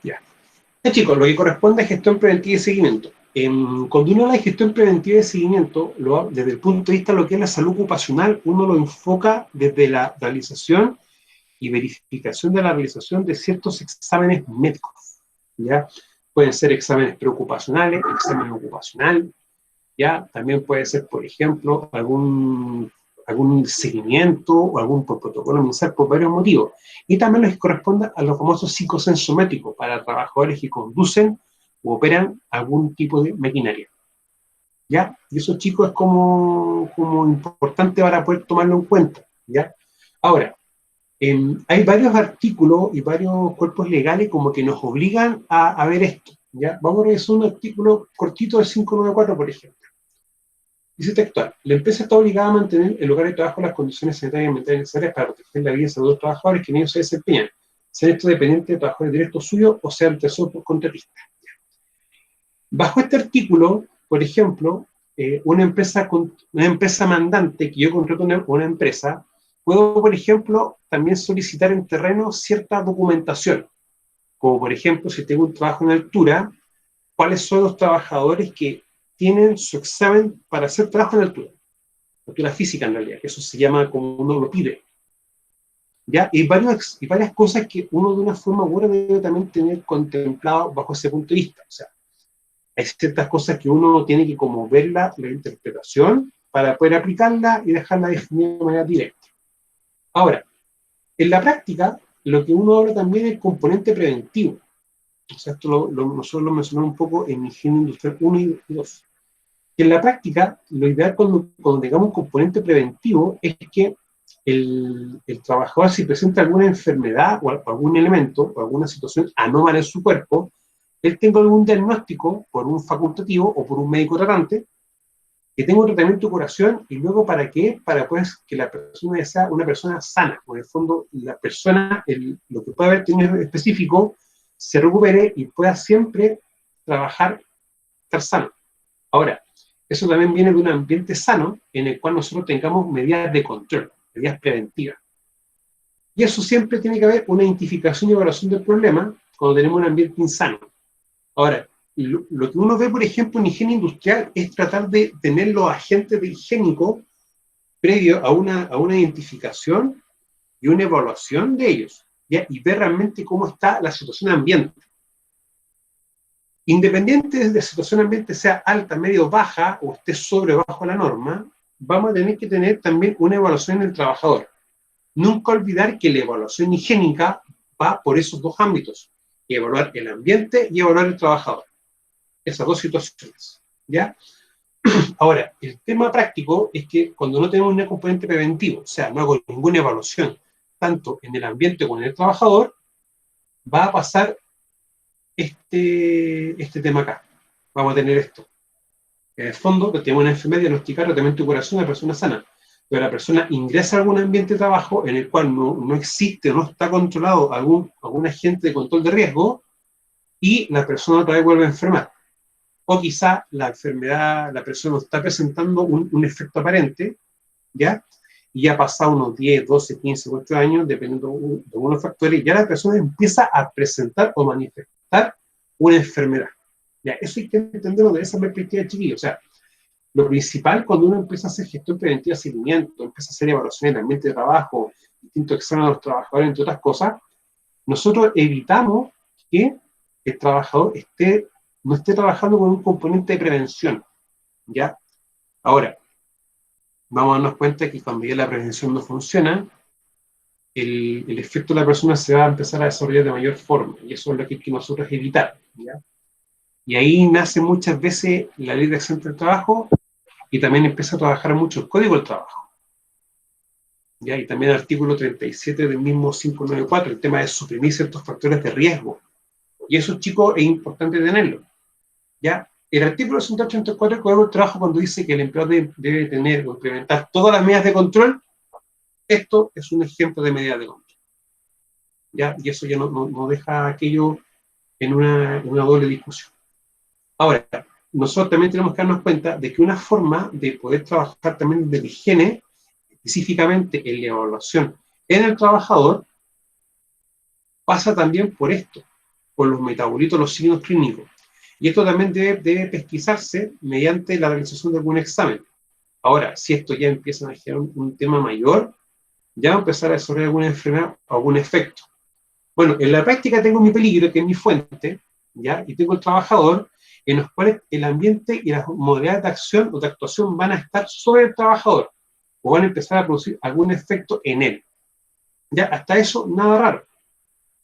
Ya. Chicos, lo que corresponde a gestión preventiva y seguimiento. Cuando uno habla de gestión preventiva y seguimiento, desde el punto de vista de lo que es la salud ocupacional, uno lo enfoca desde la realización y verificación de la realización de ciertos exámenes médicos, ¿ya? Pueden ser exámenes preocupacionales, examen ocupacional, ¿ya? También puede ser, por ejemplo, algún seguimiento o algún protocolo ministerial por varios motivos. Y también les corresponde a los famosos psicosensométricos para trabajadores que conducen u operan algún tipo de maquinaria, ¿ya? Y eso, chicos, es como importante para poder tomarlo en cuenta, ¿ya? Ahora, hay varios artículos y varios cuerpos legales como que nos obligan a ver esto, ¿ya? Vamos a revisar un artículo cortito del 594, por ejemplo. Dice textual: la empresa está obligada a mantener el lugar de trabajo las condiciones sanitarias y ambientales necesarias para proteger la vida y salud de los trabajadores que en ellos se desempeñan, sean estos dependientes de trabajadores directos suyos o sean terceros contratistas. Bajo este artículo, por ejemplo, una empresa mandante que yo contrato una empresa, puedo, por ejemplo, también solicitar en terreno cierta documentación, como por ejemplo, si tengo un trabajo en altura, cuáles son los trabajadores que tienen su examen para hacer trabajo en altura física en realidad, que eso se llama como uno lo pide. ¿Ya? Y varias cosas que uno de una forma u otra debe también tener contemplado bajo ese punto de vista. O sea, hay ciertas cosas que uno tiene que como verla, la interpretación, para poder aplicarla y dejarla definida de manera directa. Ahora, en la práctica, lo que uno habla también es el componente preventivo. O sea, esto nosotros lo mencionamos un poco en Higiene Industrial 1 y 2. Que en la práctica, lo ideal cuando tengamos un componente preventivo es que el trabajador, si presenta alguna enfermedad o algún elemento o alguna situación anómala en su cuerpo, él tenga algún diagnóstico por un facultativo o por un médico tratante, que tenga un tratamiento de curación, y luego ¿para qué? Para pues que la persona sea una persona sana, o en el fondo la persona, lo que puede haber tenido específico, se recupere y pueda siempre trabajar, estar sano. Ahora, eso también viene de un ambiente sano en el cual nosotros tengamos medidas de control, medidas preventivas. Y eso siempre tiene que haber una identificación y evaluación del problema cuando tenemos un ambiente insano. Ahora, lo que uno ve, por ejemplo, en higiene industrial es tratar de tener los agentes de higiénico previo a una identificación y una evaluación de ellos, ¿ya? Y ver realmente cómo está la situación ambiente. Independiente de la situación ambiente sea alta, medio, baja, o esté sobre o bajo la norma, vamos a tener que tener también una evaluación del trabajador. Nunca olvidar que la evaluación higiénica va por esos dos ámbitos: evaluar el ambiente y evaluar el trabajador. Esas dos situaciones, ¿ya? Ahora, el tema práctico es que cuando no tenemos un componente preventivo, o sea, no hago ninguna evaluación, tanto en el ambiente como en el trabajador, va a pasar este tema acá. Vamos a tener esto. En el fondo, tenemos una enfermedad diagnosticada, tratamiento de curación de una persona sana, pero la persona ingresa a algún ambiente de trabajo en el cual no existe, no está controlado algún agente de control de riesgo, y la persona otra vez vuelve a enfermar. O quizá la enfermedad, la persona está presentando un efecto aparente, ¿ya? Y ya ha pasado unos 10, 12, 15, 8 años, dependiendo de algunos factores, ya la persona empieza a presentar o manifestar una enfermedad. Ya, eso hay que entenderlo desde esa perspectiva, chiquillos. O sea, lo principal cuando uno empieza a hacer gestión preventiva, seguimiento, empieza a hacer evaluaciones del ambiente de trabajo, distintos exámenes a los trabajadores, entre otras cosas, nosotros evitamos que el trabajador no esté trabajando con un componente de prevención, ¿ya? Ahora, vamos a darnos cuenta que cuando ya la prevención no funciona, el efecto de la persona se va a empezar a desarrollar de mayor forma, y eso es lo que hay que nosotros evitar, ¿ya? Y ahí nace muchas veces la ley de accidentes del trabajo, y también empieza a trabajar mucho el código del trabajo, ¿ya? Y también el artículo 37 del mismo 594, el tema de suprimir ciertos factores de riesgo. Y eso, chicos, es importante tenerlo, ¿ya? El artículo 184 del Código del Trabajo, cuando dice que el empleado debe tener o implementar todas las medidas de control, esto es un ejemplo de medidas de control, ¿ya? Y eso ya no deja aquello en una doble discusión. Ahora, nosotros también tenemos que darnos cuenta de que una forma de poder trabajar también de la higiene, específicamente en la evaluación en el trabajador, pasa también por esto, con los metabolitos, los signos clínicos. Y esto también debe pesquisarse mediante la realización de algún examen. Ahora, si esto ya empieza a generar un tema mayor, ya va a empezar a desarrollar alguna enfermedad o algún efecto. Bueno, en la práctica tengo mi peligro, que es mi fuente, ¿ya? Y tengo el trabajador, en los cuales el ambiente y las modalidades de acción o de actuación van a estar sobre el trabajador, o van a empezar a producir algún efecto en él. Ya, hasta eso, nada raro.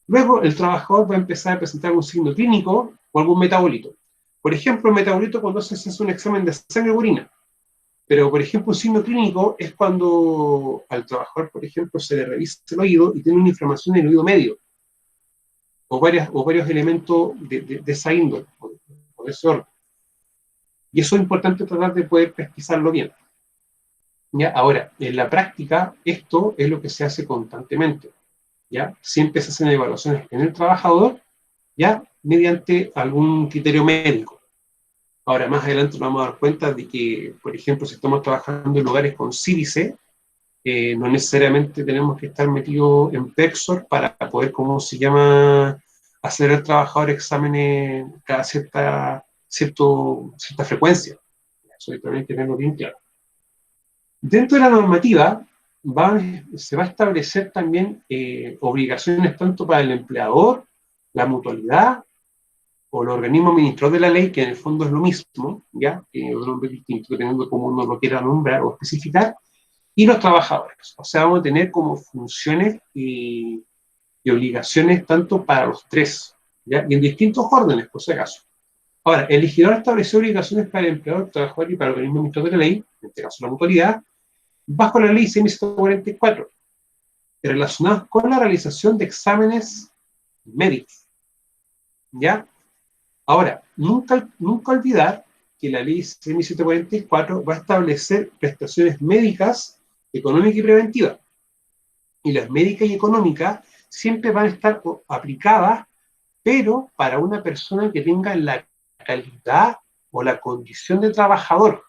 Luego, el trabajador va a empezar a presentar algún signo clínico o algún metabolito. Por ejemplo, el metabolito cuando se hace un examen de sangre o orina. Pero, por ejemplo, un signo clínico es cuando al trabajador, por ejemplo, se le revisa el oído y tiene una inflamación en el oído medio, o varios elementos de esa índole, o de ese orden. Y eso es importante tratar de poder pesquisarlo bien. ¿Ya? Ahora, en la práctica, esto es lo que se hace constantemente. ¿Ya? Siempre se hacen evaluaciones en el trabajador, ya mediante algún criterio médico. Ahora, más adelante nos vamos a dar cuenta de que, por ejemplo, si estamos trabajando en lugares con sílice, no necesariamente tenemos que estar metidos en PEXOR para poder, ¿cómo se llama?, hacer al trabajador exámenes cada cierta frecuencia. Eso hay que tenerlo bien claro. Dentro de la normativa se va a establecer también obligaciones tanto para el empleador, la mutualidad o el organismo administrador de la ley, que en el fondo es lo mismo, ¿ya? Un nombre distinto, dependiendo cómo uno lo quiera nombrar o especificar, y los trabajadores. O sea, vamos a tener como funciones y obligaciones tanto para los tres, ¿ya? Y en distintos órdenes, por si acaso. Ahora, el legislador estableció obligaciones para el empleador, el trabajador y para el organismo administrador de la ley, en este caso la mutualidad, bajo la ley 6144, relacionados con la realización de exámenes médicos. ¿Ya? Ahora, nunca olvidar que la ley 6744 va a establecer prestaciones médicas, económicas y preventivas. Y las médicas y económicas siempre van a estar aplicadas, pero para una persona que tenga la calidad o la condición de trabajador.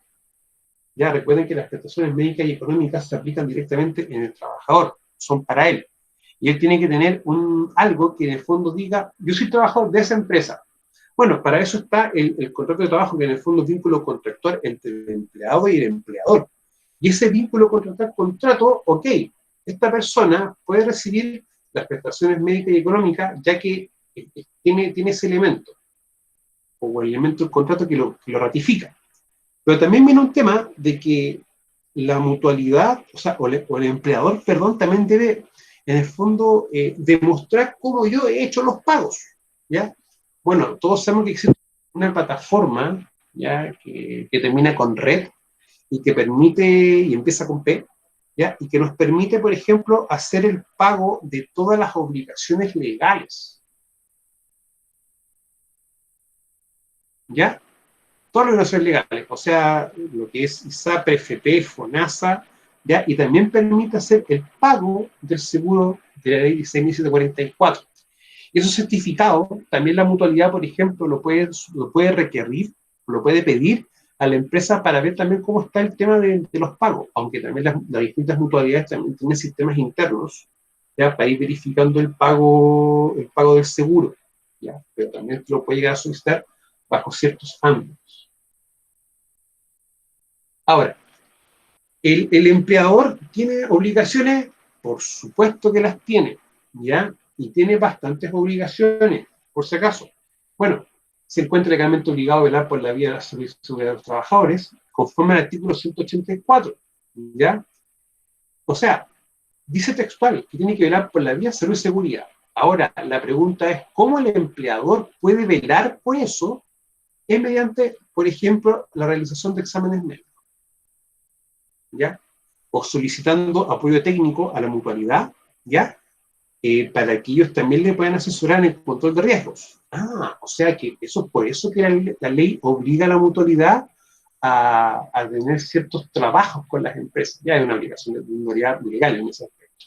Ya recuerden que las prestaciones médicas y económicas se aplican directamente en el trabajador, son para él. Y él tiene que tener algo que en el fondo diga, yo soy trabajador de esa empresa. Bueno, para eso está el contrato de trabajo, que en el fondo es vínculo contractual entre el empleado y el empleador. Y ese vínculo contrato, ok, esta persona puede recibir las prestaciones médicas y económicas, ya que tiene ese elemento, o el elemento del contrato que lo ratifica. Pero también viene un tema de que la mutualidad, o el empleador, perdón, también debe, en el fondo, demostrar cómo yo he hecho los pagos, ¿ya? Bueno, todos sabemos que existe una plataforma, ¿ya?, que termina con red, y que permite, y empieza con P, ¿ya?, y que nos permite, por ejemplo, hacer el pago de todas las obligaciones legales, ¿ya? Todas las obligaciones legales, o sea, lo que es ISAPRE, FP, FONASA, ¿ya? Y también permite hacer el pago del seguro de la ley 6744. Y esos certificados, también la mutualidad, por ejemplo, lo puede requerir, lo puede pedir a la empresa para ver también cómo está el tema de los pagos, aunque también las distintas mutualidades también tienen sistemas internos, ¿ya?, para ir verificando el pago del seguro, ¿ya? Pero también lo puede llegar a solicitar bajo ciertos ámbitos. Ahora, ¿el empleador tiene obligaciones? Por supuesto que las tiene, ¿ya? Y tiene bastantes obligaciones, por si acaso. Bueno, se encuentra legalmente obligado a velar por la vida de la seguridad de los trabajadores, conforme al artículo 184, ¿ya? O sea, dice textual que tiene que velar por la vida, salud y seguridad. Ahora, la pregunta es, ¿cómo el empleador puede velar por eso? Es mediante, por ejemplo, la realización de exámenes médicos, ¿ya? O solicitando apoyo técnico a la mutualidad, ¿ya?, para que ellos también le puedan asesorar en el control de riesgos. O sea que eso es por eso que la ley obliga a la mutualidad a tener ciertos trabajos con las empresas. Ya hay una obligación de minoridad legal en ese aspecto.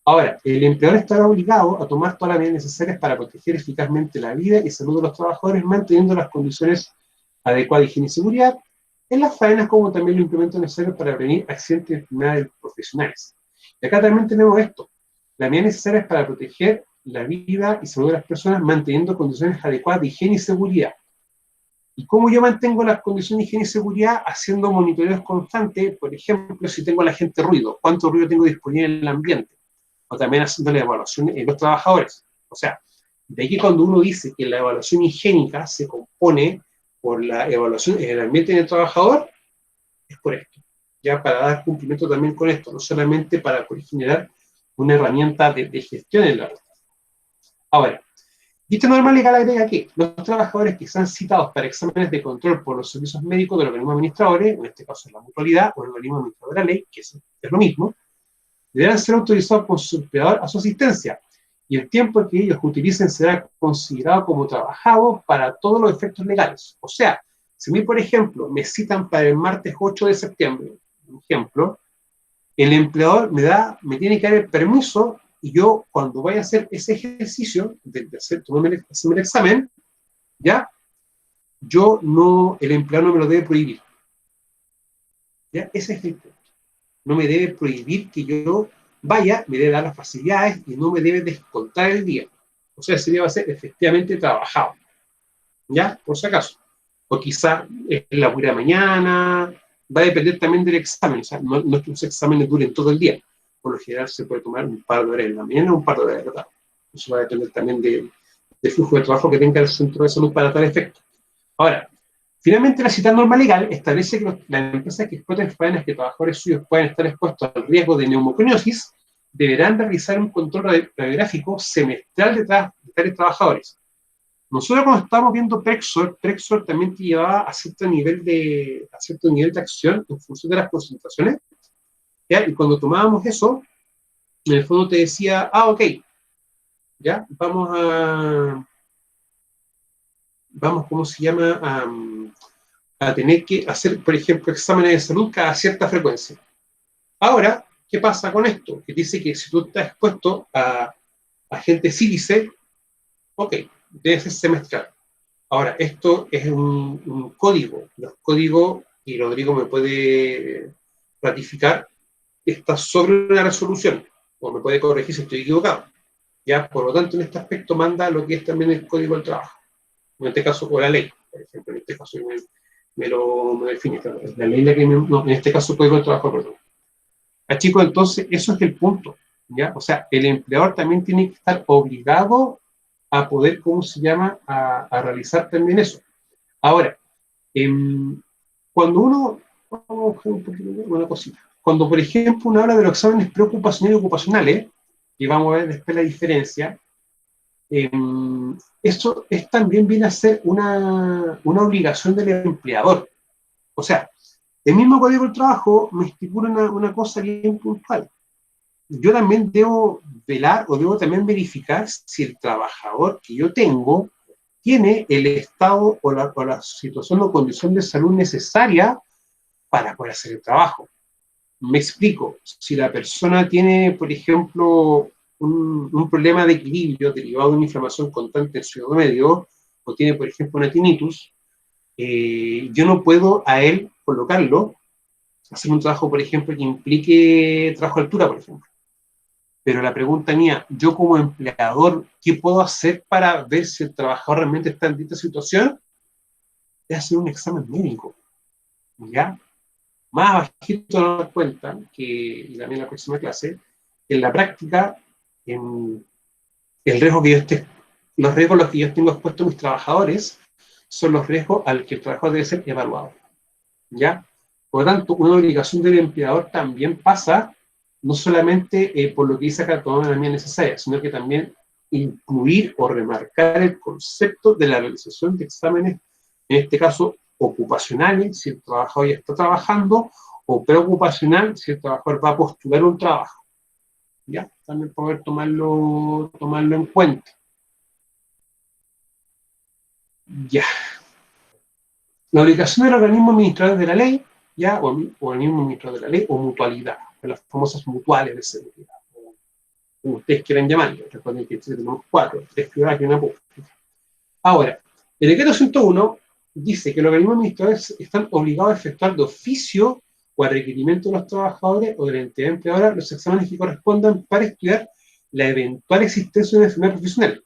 Ahora, el empleador estará obligado a tomar todas las medidas necesarias para proteger eficazmente la vida y salud de los trabajadores, manteniendo las condiciones adecuadas de higiene y seguridad en las faenas, como también los implementos necesarios para prevenir accidentes y enfermedades profesionales. Y acá también tenemos esto: las medidas necesarias para proteger la vida y salud de las personas manteniendo condiciones adecuadas de higiene y seguridad. ¿Y cómo yo mantengo las condiciones de higiene y seguridad? Haciendo monitoreos constantes, por ejemplo, si tengo a la gente ruido, cuánto ruido tengo disponible en el ambiente, o también haciéndole evaluación en los trabajadores. O sea, de ahí que cuando uno dice que la evaluación higiénica se compone por la evaluación en el ambiente del trabajador, es por esto, ya para dar cumplimiento también con esto, no solamente para generar una herramienta de gestión en la red. Ahora, dicha norma legal agrega que los trabajadores que sean citados para exámenes de control por los servicios médicos de los organismos administradores, en este caso es la mutualidad o el organismo administrador de la ley, que es lo mismo, deberán ser autorizados por su empleador a su asistencia, y el tiempo que ellos utilicen será considerado como trabajado para todos los efectos legales. O sea, si a mí, por ejemplo, me citan para el martes 8 de septiembre, por ejemplo, el empleador me tiene que dar el permiso y yo, cuando vaya a hacer ese ejercicio de hacerme el examen, ¿ya? El empleador no me lo debe prohibir. ¿Ya? Ese es el punto. No me debe prohibir que yo vaya, me debe dar las facilidades y no me debe descontar el día. O sea, ese día va a ser efectivamente trabajado. ¿Ya? Por si acaso. O quizá es la pura mañana, va a depender también del examen. O sea, no es que los exámenes duren todo el día. Por lo general se puede tomar un par de horas en la mañana o un par de horas en la tarde. Eso va a depender también del flujo de trabajo que tenga el centro de salud para tal efecto. Ahora, finalmente la citada norma legal establece que las empresas que exploten faenas que trabajadores suyos puedan estar expuestos al riesgo de neumoconiosis deberán realizar un control radiográfico semestral de tales trabajadores. Nosotros cuando estábamos viendo Prexor también te llevaba a cierto nivel de acción en función de las concentraciones, ¿ya? Y cuando tomábamos eso, en el fondo te decía, ok, ya, ¿cómo se llama? A tener que hacer, por ejemplo, exámenes de salud cada cierta frecuencia. Ahora, ¿qué pasa con esto? Que dice que si tú estás expuesto a agente sílice, ok, debe ser semestral. Ahora, esto es un código. Los códigos, y Rodrigo me puede ratificar, está sobre una resolución, o me puede corregir si estoy equivocado. Ya, por lo tanto, en este aspecto manda lo que es también el código del trabajo. En este caso, o la ley, por ejemplo, en este caso me define, claro, es la ley la que no, en este caso el código del trabajo, perdón. Chicos, entonces, eso es el punto, ¿ya? O sea, el empleador también tiene que estar obligado a poder, ¿cómo se llama?, a realizar también eso. Ahora, cuando uno, vamos a buscar un poquito una cosita, cuando, por ejemplo, uno habla de los exámenes preocupacionales y ocupacionales, y vamos a ver después la diferencia, esto también viene a ser una obligación del empleador. O sea, el mismo Código del Trabajo me estipula una cosa bien puntual. Yo también debo velar o debo también verificar si el trabajador que yo tengo tiene el estado o la situación o condición de salud necesaria para poder hacer el trabajo. Me explico. Si la persona tiene, por ejemplo, un problema de equilibrio derivado de una inflamación constante en su dedo medio, o tiene, por ejemplo, una tinnitus, yo no puedo a él colocarlo, hacer un trabajo, por ejemplo, que implique trabajo a altura, por ejemplo. Pero la pregunta mía, yo como empleador, ¿qué puedo hacer para ver si el trabajador realmente está en esta situación? Es hacer un examen médico, ¿ya? Más bajito nos damos cuenta, y también en la próxima clase, en la práctica, los riesgos a los que yo tengo expuestos a mis trabajadores son los riesgos al que el trabajador debe ser evaluado, ¿ya? Por lo tanto, una obligación del empleador también pasa no solamente por lo que dice acá toda la mía necesaria, sino que también incluir o remarcar el concepto de la realización de exámenes, en este caso ocupacionales, si el trabajador ya está trabajando, o preocupacional, si el trabajador va a postular un trabajo. ¿Ya? También poder tomarlo en cuenta. Ya. La obligación del organismo administrador de la ley, ya, o organismo administrador de la ley, o mutualidad, de las famosas mutuales de seguridad, o como ustedes quieran llamarlo. Recuerden que tenemos 4, 3 privadas y una pública. Ahora, el decreto 101 dice que los organismos administradores están obligados a efectuar de oficio o a requerimiento de los trabajadores o de la entidad empleadora los exámenes que correspondan para estudiar la eventual existencia de una enfermedad profesional,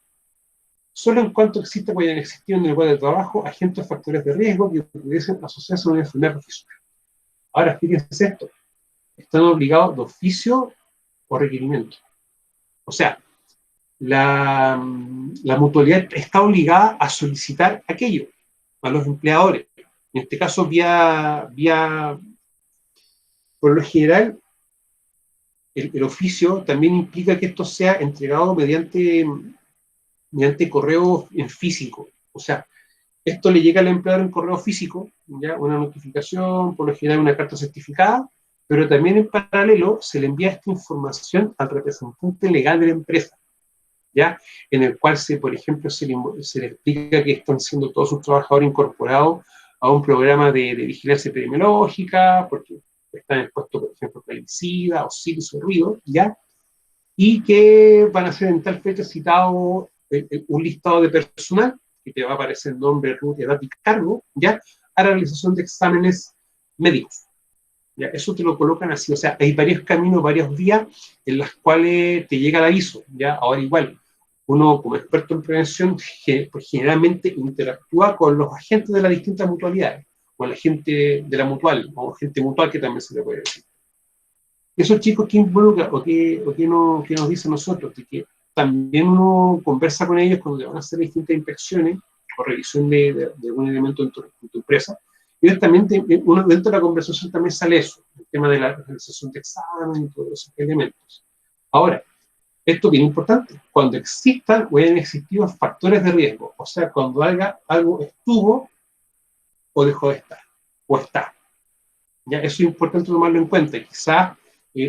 solo en cuanto exista o hayan existido en el lugar de trabajo agentes o factores de riesgo que pudiesen asociarse a una enfermedad profesional. Ahora, fíjense esto, están obligados de oficio o requerimiento. O sea, la mutualidad está obligada a solicitar aquello a los empleadores. En este caso, por lo general, el oficio también implica que esto sea entregado mediante correo en físico. O sea, esto le llega al empleador en correo físico, ¿ya? Una notificación, por lo general una carta certificada, pero también en paralelo se le envía esta información al representante legal de la empresa, ¿ya? En el cual, por ejemplo, se le explica que están siendo todos sus trabajadores incorporados a un programa de vigilancia epidemiológica, porque están expuestos, por ejemplo, a plaguicida, oxidos o ruido, ¿ya? Y que van a ser en tal fecha citado un listado de personal, que te va a aparecer nombre, ruta, edad y cargo, ¿ya? A la realización de exámenes médicos. ¿Ya? Eso te lo colocan así, o sea, hay varios caminos, varias vías en las cuales te llega el aviso, ¿ya? Ahora igual, uno como experto en prevención pues generalmente interactúa con los agentes de las distintas mutualidades, o la gente de la mutual, o gente mutual que también se le puede decir. Esos chicos que involucran, o que nos dicen nosotros, de que también uno conversa con ellos cuando te van a hacer distintas inspecciones o revisión de algún elemento en tu empresa. Y también dentro de la conversación también sale eso, el tema de la realización de examen y todos esos elementos. Ahora, esto es bien importante, cuando existan o hayan existido factores de riesgo, o sea, cuando algo estuvo o dejó de estar, o está. ¿Ya? Eso es importante tomarlo en cuenta. Quizás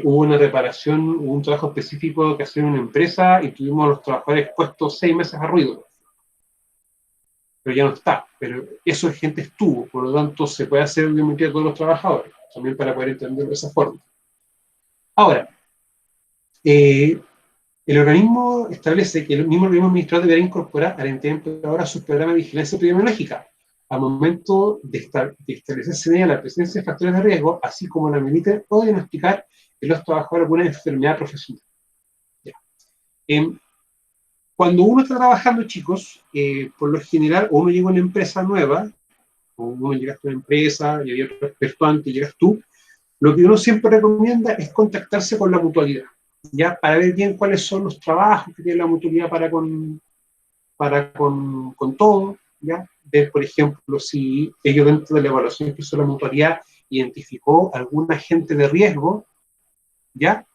hubo una reparación, hubo un trabajo específico que hacía una empresa y tuvimos a los trabajadores expuestos 6 meses a ruido. Pero ya no está. Pero eso es gente estuvo, por lo tanto se puede hacer biometría a todos los trabajadores, también para poder entenderlo de esa forma. Ahora, el organismo establece que el mismo organismo administrador deberá incorporar a la entidad empleadora sus programas de vigilancia epidemiológica al momento de establecerse en ella la presencia de factores de riesgo, así como la medida o diagnosticar en los trabajadores alguna enfermedad profesional. Cuando uno está trabajando, chicos, por lo general, o uno llega a una empresa nueva, o uno llega a una empresa y hay otro experto antes, llegas tú, lo que uno siempre recomienda es contactarse con la mutualidad, ¿ya? Para ver bien cuáles son los trabajos que tiene la mutualidad para con todo, ¿ya? Ver, por ejemplo, si ellos dentro de la evaluación que hizo la mutualidad identificó algún agente de riesgo, ¿ya?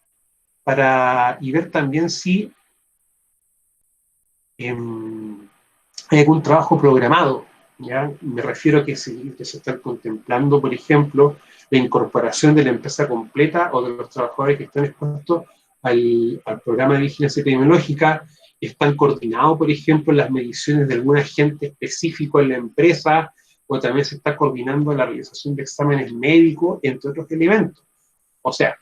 Y ver también si hay algún trabajo programado, ¿ya? Me refiero a que se están contemplando, por ejemplo, la incorporación de la empresa completa o de los trabajadores que están expuestos al programa de vigilancia epidemiológica, están coordinados, por ejemplo, las mediciones de algún agente específico en la empresa, o también se está coordinando la realización de exámenes médicos, entre otros elementos. O sea,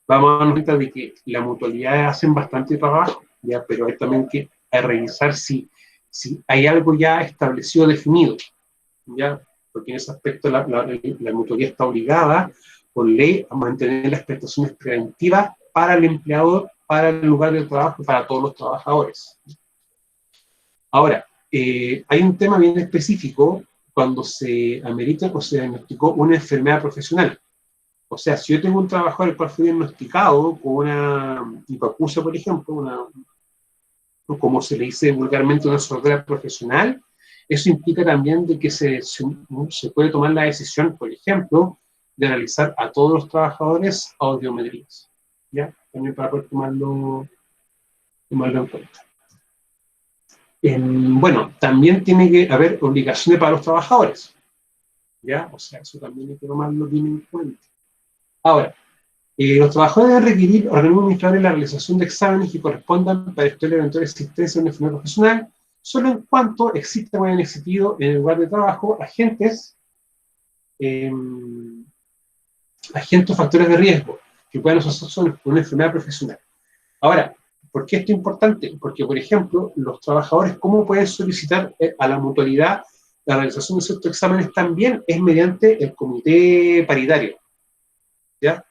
vamos a darnos cuenta de que la mutualidad hacen bastante trabajo, ¿ya? Pero hay también que revisar si hay algo ya establecido, definido, ¿ya? Porque en ese aspecto la mutualidad está obligada por ley a mantener las prestaciones preventivas para el empleador, para el lugar de trabajo y para todos los trabajadores. Ahora, hay un tema bien específico cuando se amerita o se diagnosticó una enfermedad profesional. O sea, si yo tengo un trabajador el cual fue diagnosticado con una hipoacusia, por ejemplo, como se le dice vulgarmente, una sordera profesional, eso implica también de que se puede tomar la decisión, por ejemplo, de realizar a todos los trabajadores audiometrías, ¿ya? También para poder tomarlo en cuenta. Bueno, también tiene que haber obligaciones para los trabajadores, ¿ya? O sea, eso también hay que tomarlo bien en cuenta. Ahora, los trabajadores deben requerir organismos administradores la realización de exámenes que correspondan para estudiar la eventual existencia de una enfermedad profesional, solo en cuanto exista o hayan existido en el lugar de trabajo agentes o factores de riesgo que puedan asociarse con una enfermedad profesional. Ahora, ¿por qué esto es importante? Porque, por ejemplo, los trabajadores, ¿cómo pueden solicitar a la mutualidad la realización de ciertos exámenes? También es mediante el comité paritario, ¿ya?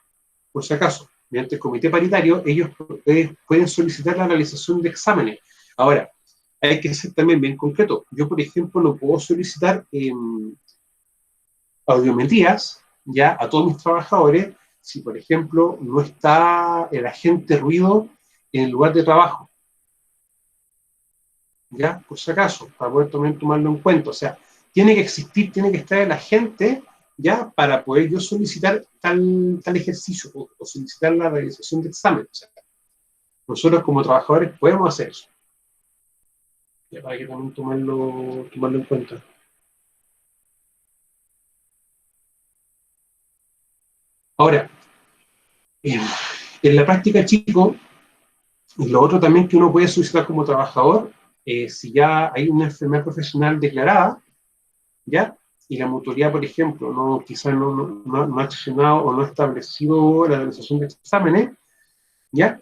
Por si acaso. mediante el comité paritario, ellos pueden solicitar la realización de exámenes. Ahora, hay que ser también bien concreto. Yo, por ejemplo, no puedo solicitar audiometrías ya a todos mis trabajadores si, por ejemplo, no está el agente ruido en el lugar de trabajo. ¿Ya? Por si acaso, para poder también tomarlo en cuenta. O sea, tiene que existir, tiene que estar el agente, ¿ya? Para poder yo solicitar tal ejercicio o solicitar la realización de examen. O sea, nosotros como trabajadores podemos hacer eso. Ya, para que también tomarlo en cuenta. Ahora, en la práctica, chicos, y lo otro también que uno puede solicitar como trabajador, si ya hay una enfermedad profesional declarada, ¿ya? Y la mutualidad, por ejemplo, quizás no ha accionado o no ha establecido la realización de exámenes, ¿ya?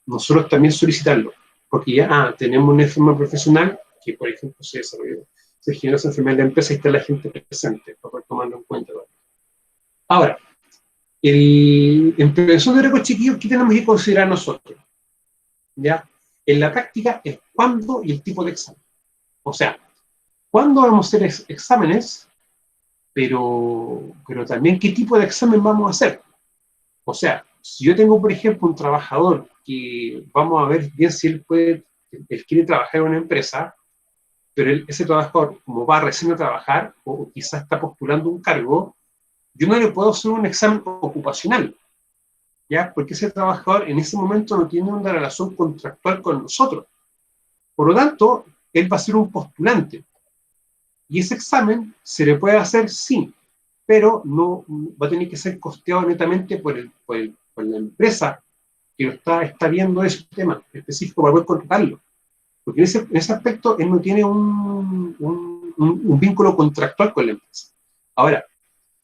Nosotros también solicitarlo, porque ya tenemos una enfermedad profesional que, por ejemplo, se generó esa enfermedad en la empresa y está la gente presente, para poder tomarlo en cuenta. Ahora, en prevención de riesgos, chiquillos, ¿qué tenemos que considerar nosotros? ¿Ya? En la práctica es cuándo y el tipo de examen. O sea, cuándo vamos a hacer exámenes, pero también qué tipo de examen vamos a hacer. O sea, si yo tengo, por ejemplo, un trabajador que vamos a ver bien si él quiere trabajar en una empresa, pero ese trabajador, como va recién a trabajar, o quizás está postulando un cargo, yo no le puedo hacer un examen ocupacional, ¿ya? Porque ese trabajador en ese momento no tiene una relación contractual con nosotros. Por lo tanto, él va a ser un postulante. Y ese examen se le puede hacer, sí, pero no va a tener que ser costeado netamente por la empresa que lo está viendo ese tema específico para poder contratarlo. Porque en ese aspecto él no tiene un vínculo contractual con la empresa. Ahora,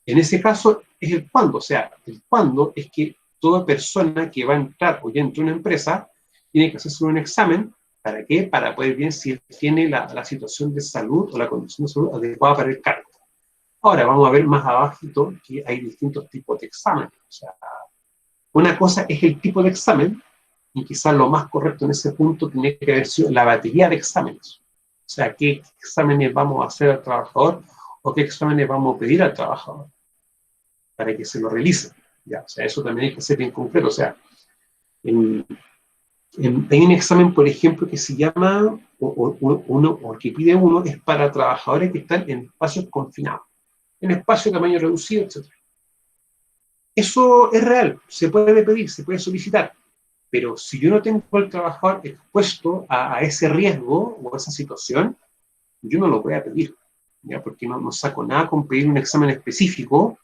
en ese caso es el cuándo. O sea, el cuándo es que toda persona que va a entrar o ya entra a una empresa tiene que hacerse un examen. ¿Para qué? Para poder ver si él tiene la situación de salud o la condición de salud adecuada para el cargo. Ahora vamos a ver más abajo que hay distintos tipos de exámenes. O sea, una cosa es el tipo de examen, y quizás lo más correcto en ese punto tiene que haber sido la batería de exámenes. O sea, qué exámenes vamos a hacer al trabajador o qué exámenes vamos a pedir al trabajador para que se lo realice. ¿Ya? O sea, eso también hay que ser bien concreto. O sea, hay un examen, por ejemplo, que se llama, o que pide uno, es para trabajadores que están en espacios confinados, en espacios de tamaño reducido, etc. Eso es real, se puede pedir, se puede solicitar, pero si yo no tengo al trabajador expuesto a ese riesgo o a esa situación, yo no lo voy a pedir, ¿ya? Porque no saco nada con pedir un examen específico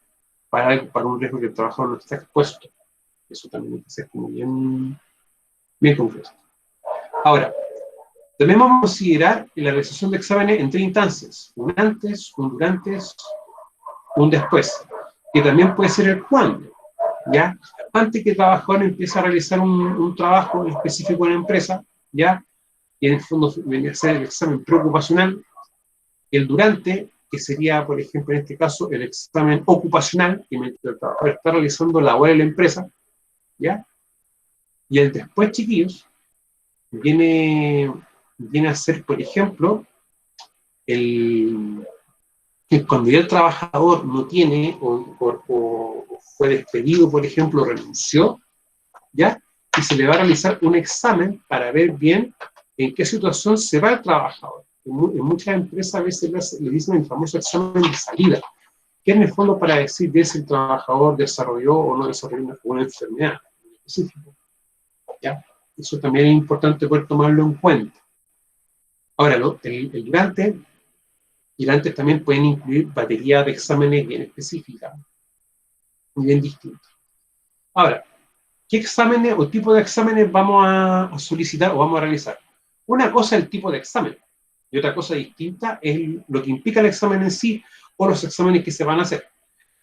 para un riesgo que el trabajador no está expuesto. Eso también hay que ser como bien concreto. Ahora, también vamos a considerar la realización de exámenes en 3 instancias: un antes, un durante, un después, que también puede ser el cuándo, ¿ya? Antes que el trabajador empiece a realizar un trabajo específico en la empresa, ¿ya? Y en el fondo viene a ser el examen preocupacional. El durante, que sería, por ejemplo, en este caso, el examen ocupacional, que mientras el trabajador está realizando labor en la empresa, ¿ya? Y el después, chiquillos, viene a ser, por ejemplo, cuando ya el trabajador no tiene o fue despedido, por ejemplo, renunció, ¿ya? Y se le va a realizar un examen para ver bien en qué situación se va el trabajador. En muchas empresas a veces le dicen el famoso examen de salida, que en el fondo para decir si el trabajador desarrolló o no desarrolló una enfermedad específica, ¿ya? Eso también es importante poder tomarlo en cuenta. Ahora, el durante y el antes también pueden incluir batería de exámenes bien específicas, bien distintas. Ahora, ¿qué exámenes o tipo de exámenes vamos a solicitar o vamos a realizar? Una cosa es el tipo de examen, y otra cosa distinta es lo que implica el examen en sí o los exámenes que se van a hacer.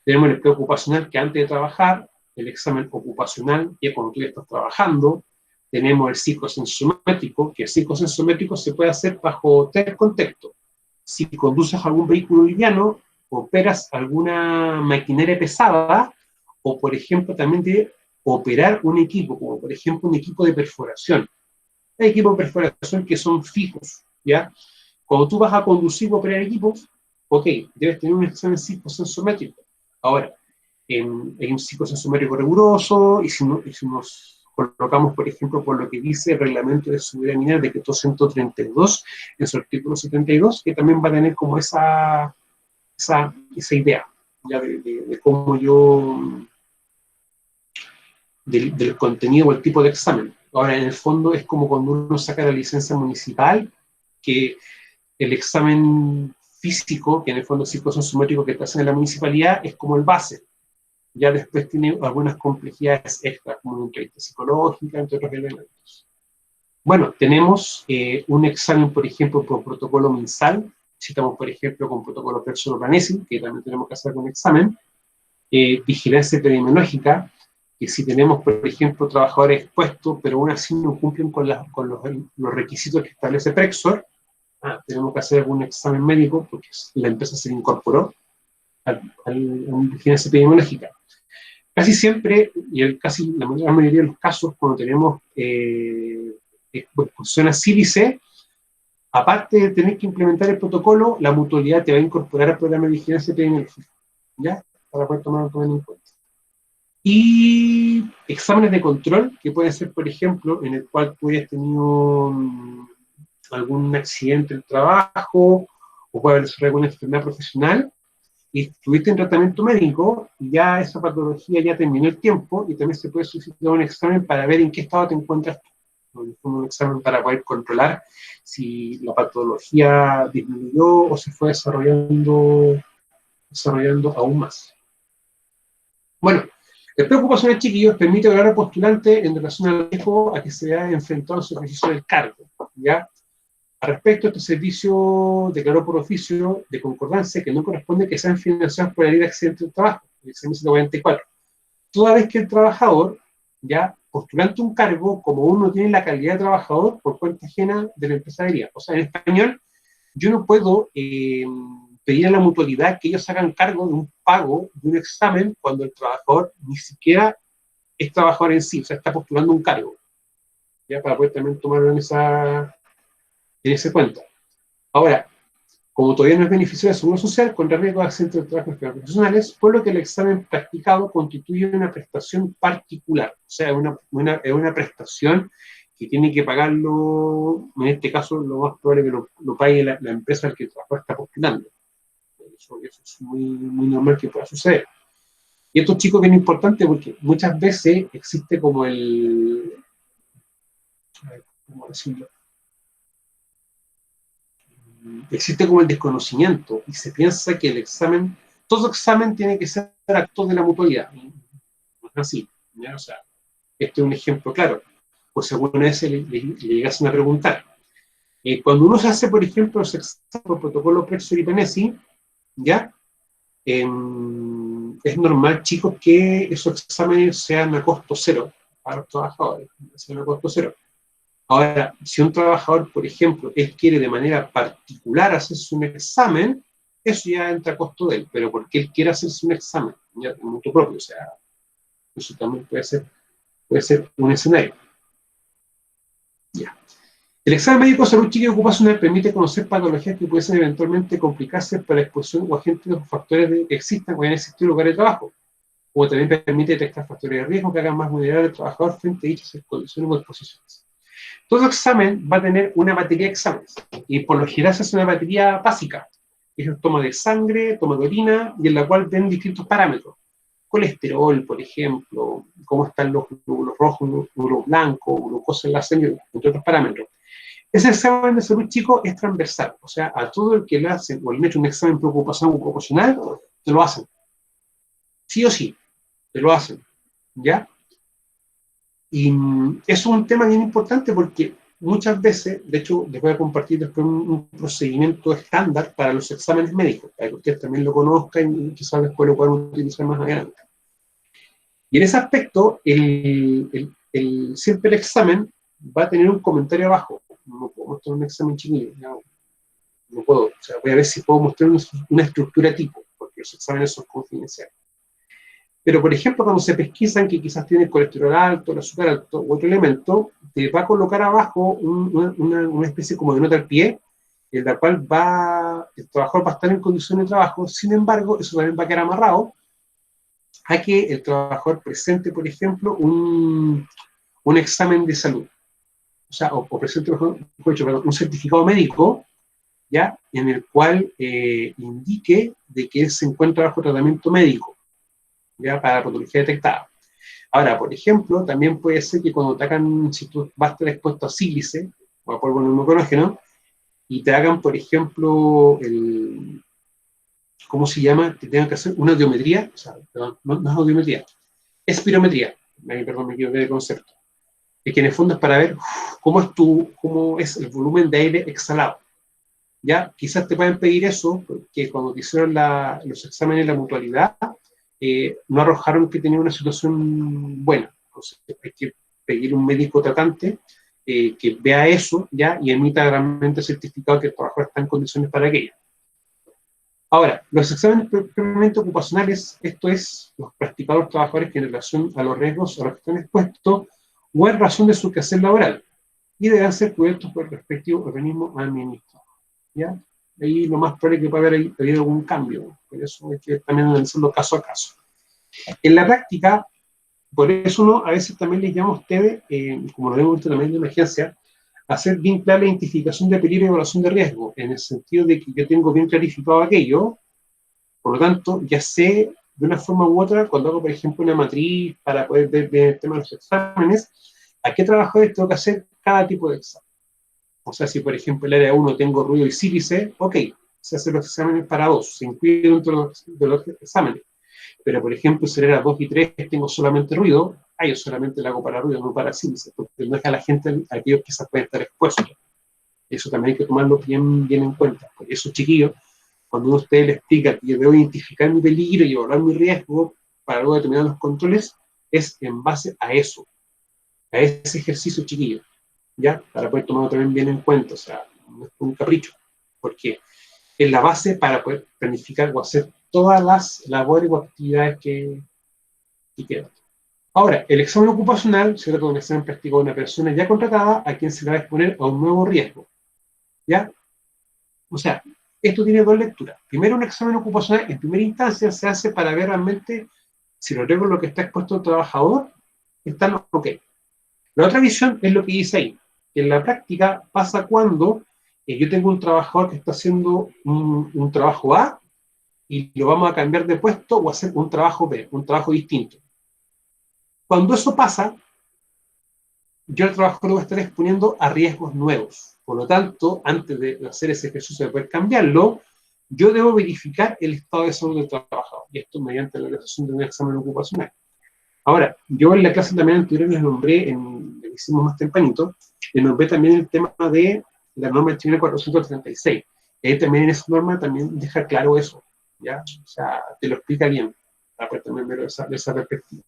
Tenemos el preocupacional, que antes de trabajar, el examen ocupacional, que es cuando tú ya estás trabajando. Tenemos el psicosensométrico, que el psicosensométrico se puede hacer bajo 3 contextos. Si conduces algún vehículo liviano, operas alguna maquinaria pesada, o por ejemplo también de operar un equipo, como por ejemplo un equipo de perforación. Hay equipos de perforación que son fijos, ¿ya? Cuando tú vas a conducir o operar equipos, ok, debes tener un examen psicosensométrico. Ahora, hay un psicosensométrico riguroso, y si nos colocamos, por ejemplo, por lo que dice el reglamento de seguridad minera, decreto 132, en su artículo 72, que también va a tener como esa idea, ya de cómo del contenido o el tipo de examen. Ahora, en el fondo, es como cuando uno saca la licencia municipal, que el examen físico, que en el fondo es psicosensométrico que te hacen en la municipalidad, es como el base. Ya después tiene algunas complejidades extras, como una entrevista psicológica, entre otros elementos. Bueno, tenemos un examen, por ejemplo, por protocolo MinSal, citamos, por ejemplo, con protocolo Persolo-Planesi, que también tenemos que hacer un examen, vigilancia epidemiológica, que si tenemos, por ejemplo, trabajadores expuestos, pero aún así no cumplen con los requisitos que establece Prexor, tenemos que hacer algún examen médico, porque la empresa se incorporó a la vigilancia epidemiológica. Casi siempre, y casi la mayoría de los casos, cuando tenemos exposición a sílice, aparte de tener que implementar el protocolo, la mutualidad te va a incorporar al programa de vigilancia epidemiológica, ¿ya? Para poder tomarlo en cuenta. Y exámenes de control, que pueden ser, por ejemplo, en el cual tú hayas tenido algún accidente en el trabajo, o puede haber alguna enfermedad profesional, y estuviste en tratamiento médico, y ya esa patología ya terminó el tiempo, y también se puede solicitar un examen para ver en qué estado te encuentras tú. Un examen para poder controlar si la patología disminuyó o se fue desarrollando aún más. Bueno, el plan ocupacional, chiquillos, permite evaluar al postulante en relación al riesgo a que se haya enfrentado en su ejercicio del cargo, ¿ya? Al respecto, este servicio declaró por oficio de concordancia que no corresponde que sean financiados por la ley de accidente del trabajo, el 144. Toda vez que el trabajador, ya postulante un cargo, como uno tiene la calidad de trabajador por cuenta ajena de la empresaría. O sea, en español, yo no puedo pedir a la mutualidad que ellos hagan cargo de un pago de un examen cuando el trabajador ni siquiera es trabajador en sí, o sea, está postulando un cargo, ya para poder también tomarlo en ese cuenta. Ahora, como todavía no es beneficio de seguro social, contra riesgo de accidente de trabajo profesionales, por lo que el examen practicado constituye una prestación particular, o sea, es una prestación que tiene que pagarlo, en este caso, lo más probable que lo pague la empresa al que el trabajador está postulando. Eso es muy normal que pueda suceder. Y esto, chicos, bien importante porque muchas veces existe como ¿cómo decirlo? Existe como el desconocimiento y se piensa que el examen, todo examen tiene que ser acto de la mutualidad. No es así, ¿ya? O sea, este es un ejemplo claro. Pues según ese le llegasen a preguntar. Cuando uno se hace, por ejemplo, los exámenes por protocolo Prexor y Penesi, ¿ya? Es normal, chicos, que esos exámenes sean a costo cero para los trabajadores, sean a costo cero. Ahora, si un trabajador, por ejemplo, él quiere de manera particular hacerse un examen, eso ya entra a costo de él, pero porque él quiere hacerse un examen, ya en mutuo propio, o sea, eso también puede ser un escenario. Ya. El examen médico de salud chica ocupacional permite conocer patologías que pueden eventualmente complicarse por la exposición o agentes o factores que existan o hayan existido en el lugar de trabajo, o también permite detectar factores de riesgo que hagan más vulnerable al trabajador frente a dichas condiciones o exposiciones. Todo examen va a tener una batería de exámenes, y por lo general se hace una batería básica, que es toma de sangre, toma de orina, y en la cual ven distintos parámetros. Colesterol, por ejemplo, cómo están los glóbulos rojos, los glóbulos blancos, glucosa en la sangre, entre otros parámetros. Ese examen de salud, chico, es transversal, o sea, a todo el que le hacen o le han hecho un examen de ocupación ocupacional, te lo hacen. Sí o sí, te lo hacen, ¿ya? Y eso es un tema bien importante porque muchas veces, de hecho, les voy a compartir después un procedimiento estándar para los exámenes médicos, para que ustedes también lo conozcan y quizás después lo puedan utilizar más adelante. Y en ese aspecto, siempre el examen va a tener un comentario abajo. No puedo mostrar un examen chiquillo, no puedo. O sea, voy a ver si puedo mostrar una estructura tipo, porque los exámenes son confidenciales. Pero, por ejemplo, cuando se pesquisan que quizás tiene el colesterol alto, el azúcar alto u otro elemento, te va a colocar abajo una especie como de nota al pie, en la cual el trabajador va a estar en condiciones de trabajo. Sin embargo, eso también va a quedar amarrado a que el trabajador presente, por ejemplo, un examen de salud. O sea, o presente, mejor dicho, un certificado médico, ¿ya? En el cual indique de que él se encuentra bajo tratamiento médico, ¿ya? Para la patología detectada. Ahora, por ejemplo, también puede ser que cuando te hagan, si tú vas a estar expuesto a sílice o a polvo neumoconógeno, y te hagan, por ejemplo, ¿cómo se llama? Que tengan que hacer una audiometría, o sea, perdón, no es audiometría, espirometría, perdón, me equivoqué de concepto, que en el fondo es para ver cómo es el volumen de aire exhalado. ¿Ya? Quizás te pueden pedir eso, porque cuando te hicieron los exámenes de la mutualidad, no arrojaron que tenía una situación buena. Entonces hay que pedir un médico tratante que vea eso, ¿ya? Y emita realmente certificado que el trabajador está en condiciones para aquello. Ahora, los exámenes previamente ocupacionales, esto es los practicados trabajadores que en relación a los riesgos a los que están expuestos o en razón de su quehacer laboral, y deben ser cubiertos por el respectivo organismo administrador. ¿Ya? Ahí lo más probable es que pueda haber habido algún cambio, por eso hay que también analizarlo caso a caso. En la práctica, por eso uno a veces también les llama a ustedes, como lo vemos también de emergencia, hacer bien clara la identificación de peligro y evaluación de riesgo, en el sentido de que yo tengo bien clarificado aquello, por lo tanto, ya sé de una forma u otra, cuando hago, por ejemplo, una matriz para poder ver el tema de los exámenes, a qué trabajadores tengo que hacer cada tipo de examen. O sea, si por ejemplo el área 1 tengo ruido y sílice, ok, se hacen los exámenes para 2, se incluye dentro de los exámenes. Pero por ejemplo, si en área 2 y 3 tengo solamente ruido, yo solamente lo hago para ruido, no para sílice, porque no es a la gente, a aquellos que quizás pueden estar expuestos. Eso también hay que tomarlo bien en cuenta. Por eso, chiquillos, cuando uno a usted le explica que yo debo identificar mi peligro y evaluar mi riesgo para luego determinar los controles, es en base a eso, a ese ejercicio, chiquillo. ¿Ya? Para poder tomarlo también bien en cuenta, o sea, no es un capricho, porque es la base para poder planificar o hacer todas las labores o actividades que quedan. Ahora, el examen ocupacional se trata de un examen práctico de una persona ya contratada a quien se le va a exponer a un nuevo riesgo, ¿ya? O sea, esto tiene dos lecturas. Primero, un examen ocupacional en primera instancia se hace para ver realmente si los riesgos en los que está expuesto el trabajador están ok. La otra visión es lo que dice ahí. En la práctica pasa cuando yo tengo un trabajador que está haciendo un trabajo A y lo vamos a cambiar de puesto o hacer un trabajo B, un trabajo distinto. Cuando eso pasa, yo al trabajador lo voy a estar exponiendo a riesgos nuevos. Por lo tanto, antes de hacer ese ejercicio de poder cambiarlo, yo debo verificar el estado de salud del trabajador. Y esto mediante la realización de un examen ocupacional. Ahora, yo en la clase también anterior les nombré, lo que hicimos más tempranito, les nombré también el tema de la norma chilena 436. Y ahí también en esa norma también deja claro eso, ¿ya? O sea, te lo explica bien, para poder también verlo de esa perspectiva.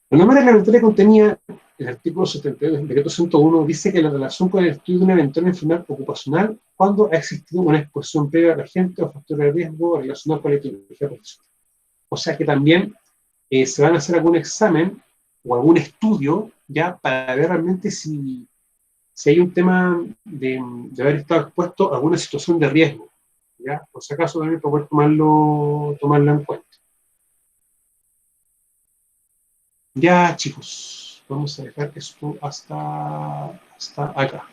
La norma reglamentaria contenía, el artículo 72 del decreto 101, dice que la relación con el estudio de una eventual enfermedad ocupacional cuando ha existido una exposición previa a la gente o factores de riesgo relacionados con la etiología profesional. O sea que también se van a hacer algún examen o algún estudio ya para ver realmente si hay un tema de haber estado expuesto a alguna situación de riesgo, ¿ya? Por si acaso también para poder tomarlo en cuenta. Ya, chicos, vamos a dejar esto hasta acá.